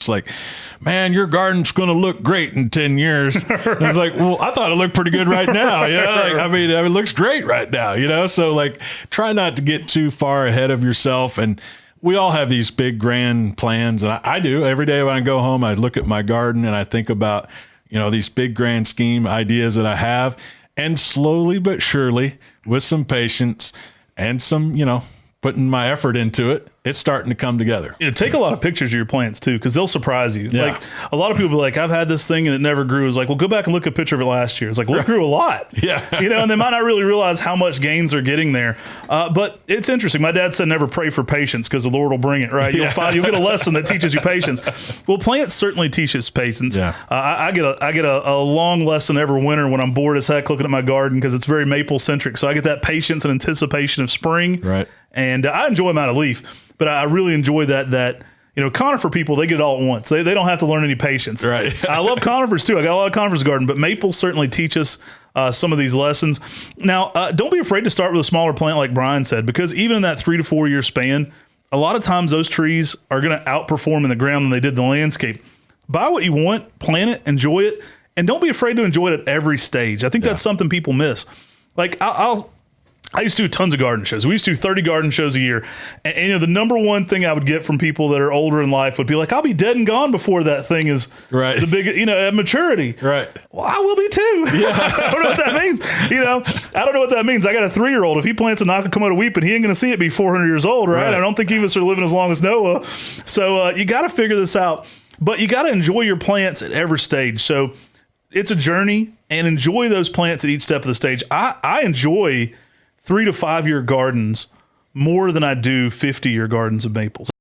It's like, man, your garden's going to look great in 10 years. It's like, well, I thought it looked pretty good right now. You know, like, I mean, it looks great right now, you know? So like, try not to get too far ahead of yourself. And we all have these big grand plans. And I do every day when I go home, I look at my garden and I think about, you know, these big grand scheme ideas that I have, and slowly but surely with some patience and some, you know, putting my effort into it, it's starting to come together. Take a lot of pictures of your plants too, because they'll surprise you. Yeah. Like a lot of people are like, I've had this thing and it never grew. It's like, well, go back and look at a picture of it last year. It's like, well, it grew a lot. Yeah. You know, and they might not really realize how much gains they're getting there. But it's interesting. My dad said never pray for patience because the Lord will bring it, right? You'll get a lesson that teaches you patience. Well, plants certainly teach us patience. Yeah. I get a long lesson every winter when I'm bored as heck looking at my garden because it's very maple centric. So I get that patience and anticipation of spring. Right. And I enjoy them out of leaf, but I really enjoy that, you know, conifer people, they get it all at once. They don't have to learn any patience. Right. I love conifers too. I got a lot of conifers garden, but maples certainly teach us some of these lessons. Now, don't be afraid to start with a smaller plant like Brian said, because even in that 3 to 4 year span, a lot of times those trees are going to outperform in the ground than they did in the landscape. Buy what you want, plant it, enjoy it, and don't be afraid to enjoy it at every stage. I think that's something people miss. Like I used to do tons of garden shows. We used to do 30 garden shows a year. And, you know, the number one thing I would get from people that are older in life would be like, I'll be dead and gone before that thing is the big, you know, at maturity. Right. Well, I will be too. Yeah. I don't know what that means. You know, I don't know what that means. I got a 3-year-old. If he plants a Nakakomoto weeping, he ain't going to see it be 400 years old, right? I don't think he was living as long as Noah. So you got to figure this out. But you got to enjoy your plants at every stage. So it's a journey, and enjoy those plants at each step of the stage. I enjoy 3 to 5 year gardens more than I do 50-year gardens of maples.